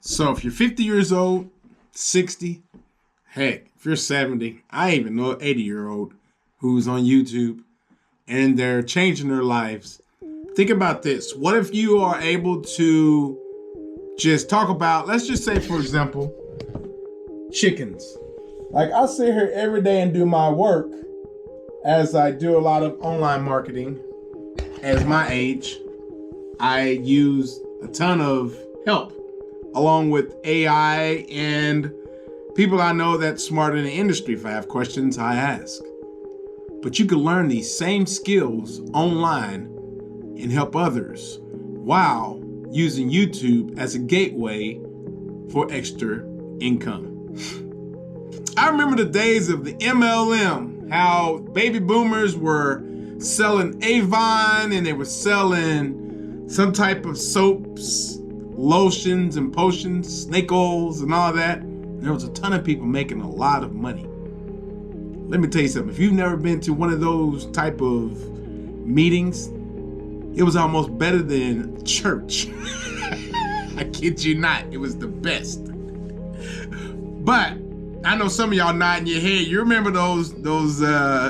So if you're 50 years old, 60, heck, if you're 70, I even know an 80-year-old who's on YouTube and they're changing their lives. Think about this. What if you are able to just talk about, let's just say, for example, chickens. Like I sit here every day and do my work as I do a lot of online marketing. As my age, I use a ton of help along with AI and people I know that's smarter in the industry. If I have questions, I ask. But you can learn these same skills online and help others while using YouTube as a gateway for extra income. I remember the days of the MLM, how baby boomers were selling Avon and they were selling some type of soaps, lotions and potions, snake oils and all that. There was a ton of people making a lot of money. Let me tell you something. If you've never been to one of those type of meetings, it was almost better than church. I kid you not. It was the best. But I know some of y'all nodding your head. You remember those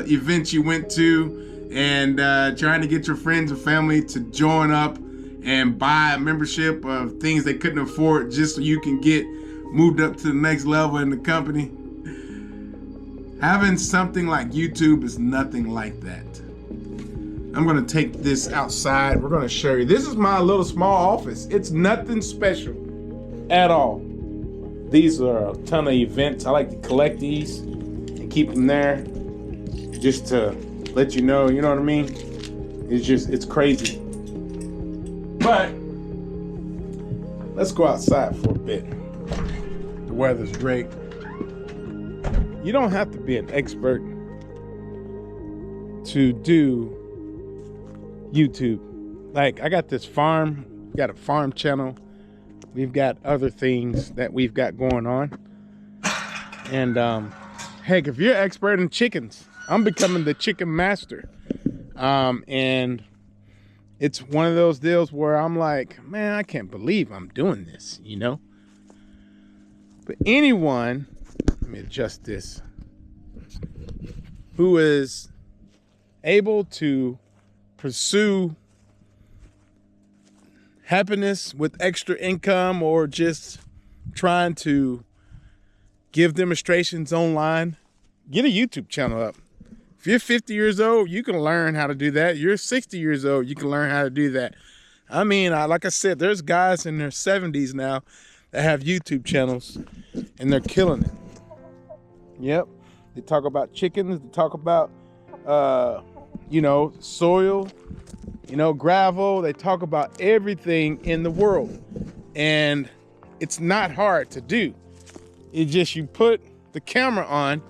events you went to and trying to get your friends and family to join up and buy a membership of things they couldn't afford just so you can get moved up to the next level in the company. Having something like YouTube is nothing like that. I'm gonna take this outside. We're gonna show you. This is my little small office. It's nothing special at all. These are a ton of events. I like to collect these and keep them there just to let you know what I mean? It's crazy. But let's go outside for a bit. The weather's great. You don't have to be an expert to do YouTube. Like I got this farm, got a farm channel. We've got other things that we've got going on. And heck, if you're an expert in chickens, I'm becoming the chicken master. And it's one of those deals where I'm like, man, I can't believe I'm doing this, But anyone, let me adjust this, who is able to pursue happiness with extra income or just trying to give demonstrations online, get a YouTube channel up. If you're 50 years old, you can learn how to do that. You're 60 years old, you can learn how to do that. I mean, like I said, there's guys in their 70s now that have YouTube channels and they're killing it. Yep. They talk about chickens, they talk about, soil, gravel. They talk about everything in the world. And it's not hard to do. It's just you put the camera on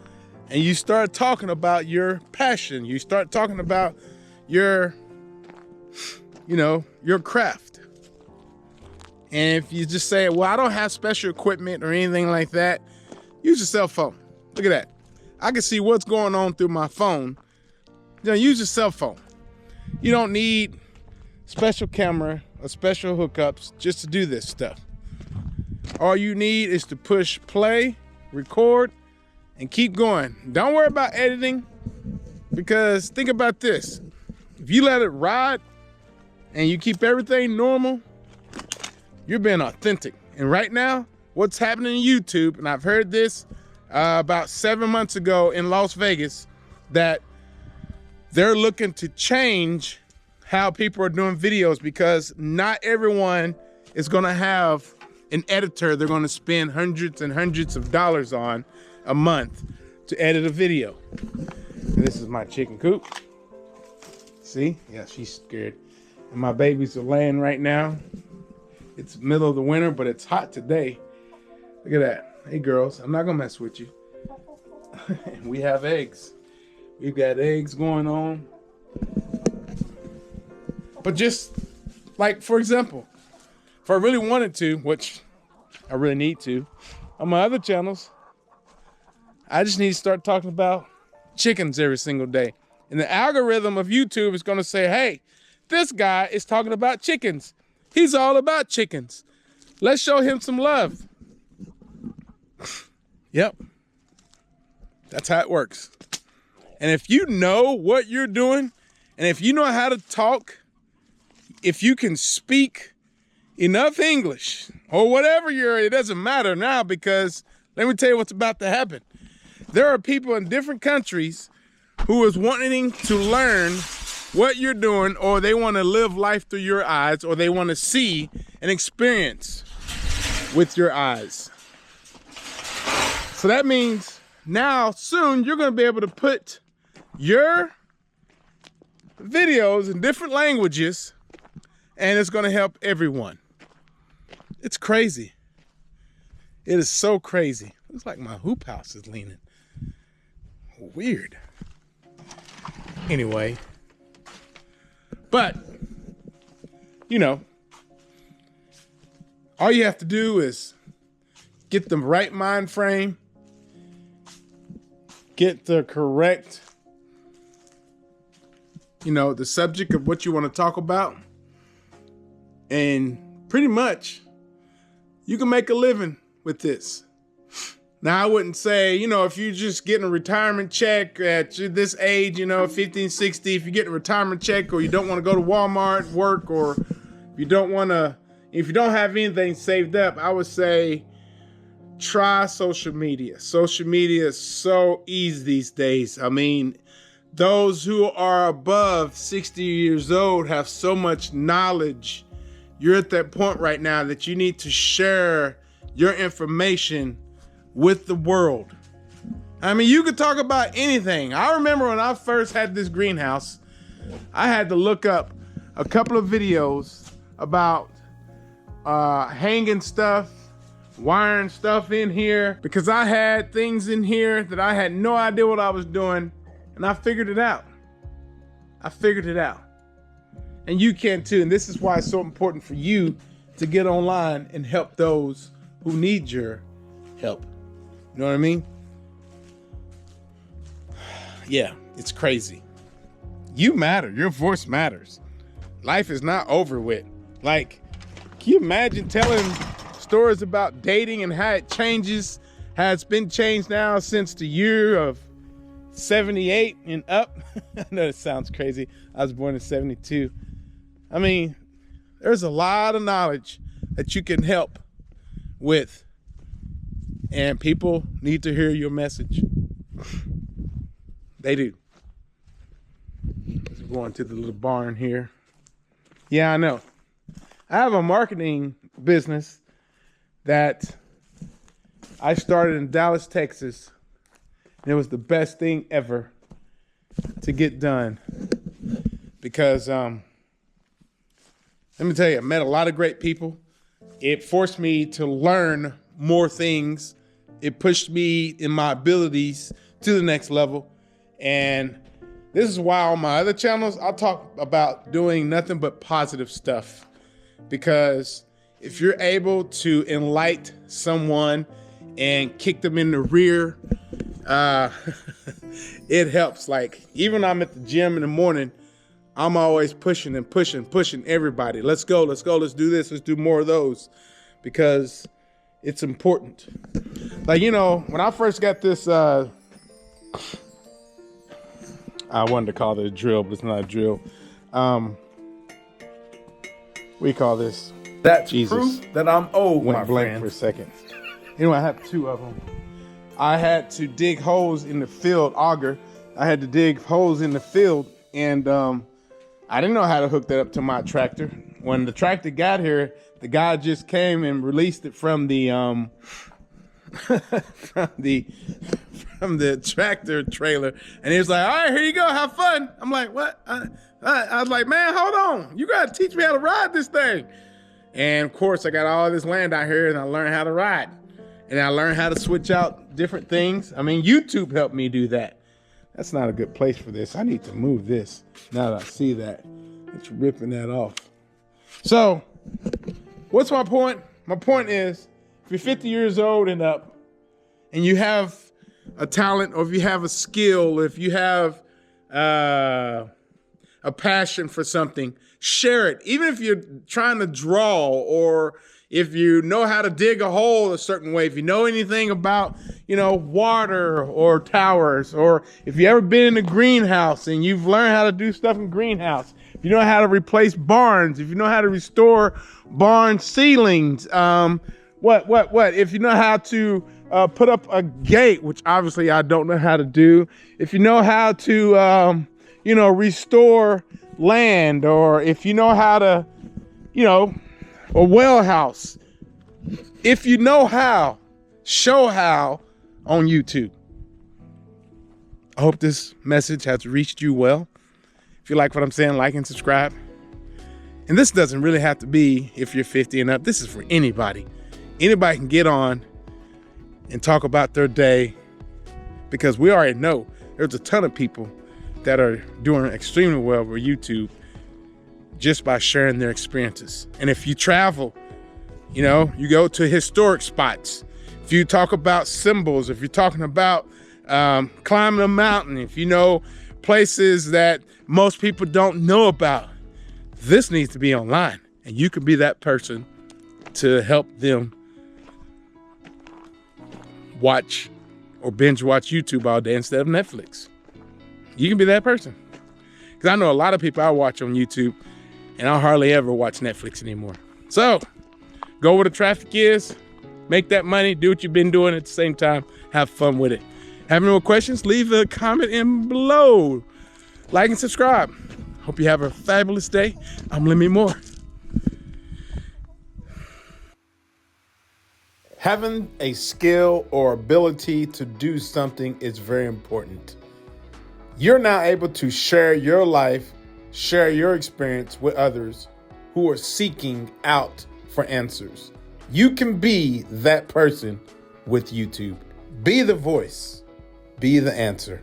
and you start talking about your passion. You start talking about your craft. And if you just say, well, I don't have special equipment or anything like that, use your cell phone. Look at that. I can see what's going on through my phone. Use your cell phone. You don't need special camera or special hookups just to do this stuff. All you need is to push play, record, and keep going. Don't worry about editing, because think about this. If you let it ride and you keep everything normal, you're being authentic. And right now, what's happening in YouTube, and I've heard this about 7 months ago in Las Vegas, that they're looking to change how people are doing videos, because not everyone is gonna have an editor they're gonna spend hundreds and hundreds of dollars on a month to edit a video. And this is my chicken coop. See? Yeah, she's scared. And my babies are laying right now. It's middle of the winter, but it's hot today. Look at that. Hey girls, I'm not gonna mess with you. We have eggs. We've got eggs going on. But just like, for example, if I really wanted to, which I really need to, on my other channels, I just need to start talking about chickens every single day. And the algorithm of YouTube is gonna say, hey, this guy is talking about chickens. He's all about chickens. Let's show him some love. Yep. That's how it works. And if you know what you're doing, and if you know how to talk, if you can speak enough English or whatever it doesn't matter now, because let me tell you what's about to happen. There are people in different countries who is wanting to learn what you're doing, or they want to live life through your eyes, or they want to see and experience with your eyes. So that means now soon you're going to be able to put your videos in different languages, and it's going to help everyone. It's crazy. It is so crazy. Looks like my hoop house is leaning. Weird. Anyway, but you know, all you have to do is get the right mind frame, get the correct, the subject of what you want to talk about, and pretty much you can make a living with this. Now, I wouldn't say, if you're just getting a retirement check at this age, 15, 60, if you're getting a retirement check, or you don't want to go to Walmart, work, or if you don't have anything saved up, I would say try social media. Social media is so easy these days. I mean, those who are above 60 years old have so much knowledge. You're at that point right now that you need to share your information with the world. I mean, you could talk about anything. I remember when I first had this greenhouse, I had to look up a couple of videos about hanging stuff, wiring stuff in here, because I had things in here that I had no idea what I was doing, and I figured it out. And you can too, and this is why it's so important for you to get online and help those who need your help. You know what I mean? Yeah, it's crazy. You matter. Your voice matters. Life is not over with. Like, can you imagine telling stories about dating and how it changes, how it's been changed now since the year of 78 and up? I know it sounds crazy. I was born in 72. I mean, there's a lot of knowledge that you can help with. And people need to hear your message. They do. Let's go into the little barn here. Yeah, I know. I have a marketing business that I started in Dallas, Texas. And it was the best thing ever to get done. Because, let me tell you, I met a lot of great people. It forced me to learn more things. It pushed me in my abilities to the next level. And this is why on my other channels, I'll talk about doing nothing but positive stuff. Because if you're able to enlighten someone and kick them in the rear, it helps. Like, even when I'm at the gym in the morning, I'm always pushing everybody. Let's go, let's do this, let's do more of those. Because it's important. Like, when I first got this, I wanted to call it a drill, but it's not a drill. What do you call this? That's Jesus. proof that I'm old, Went my blank friend. for a second. Anyway, I have two of them. I had to dig holes in the field, auger. I had to dig holes in the field, and I didn't know how to hook that up to my tractor. When the tractor got here, the guy just came and released it from the from the tractor trailer, and he was like, "All right, here you go, have fun." I'm like, "What?" I was like, "Man, hold on, you gotta teach me how to ride this thing." And of course, I got all this land out here, and I learned how to ride, and I learned how to switch out different things. I mean, YouTube helped me do that. That's not a good place for this. I need to move this now that I see that. It's ripping that off. So, what's my point? My point is, if you're 50 years old and up, and you have a talent, or if you have a skill, or if you have a passion for something, share it. Even if you're trying to draw, or if you know how to dig a hole a certain way, if you know anything about, water or towers, or if you ever been in a greenhouse and you've learned how to do stuff in greenhouse, if you know how to replace barns, if you know how to restore barn ceilings, if you know how to put up a gate, which obviously I don't know how to do, if you know how to, restore land, or if you know how to, a well house, if you know how, show how on YouTube. I hope this message has reached you well. If you like what I'm saying, like and subscribe. And this doesn't really have to be if you're 50 and up. This is for anybody. Anybody can get on and talk about their day, because we already know there's a ton of people that are doing extremely well with YouTube just by sharing their experiences. And if you travel, you go to historic spots, if you talk about symbols, if you're talking about climbing a mountain, if you know places that most people don't know about, this needs to be online, and you can be that person to help them watch or binge watch YouTube all day instead of Netflix. You can be that person. Because I know a lot of people I watch on YouTube, and I hardly ever watch Netflix anymore. So go where the traffic is, make that money, do what you've been doing at the same time, have fun with it. Have any more questions? Leave a comment in below. Like and subscribe. Hope you have a fabulous day. I'm Lemmy Moore. Having a skill or ability to do something is very important. You're now able to share your life, share your experience with others who are seeking out for answers. You can be that person with YouTube. Be the voice. Be the answer.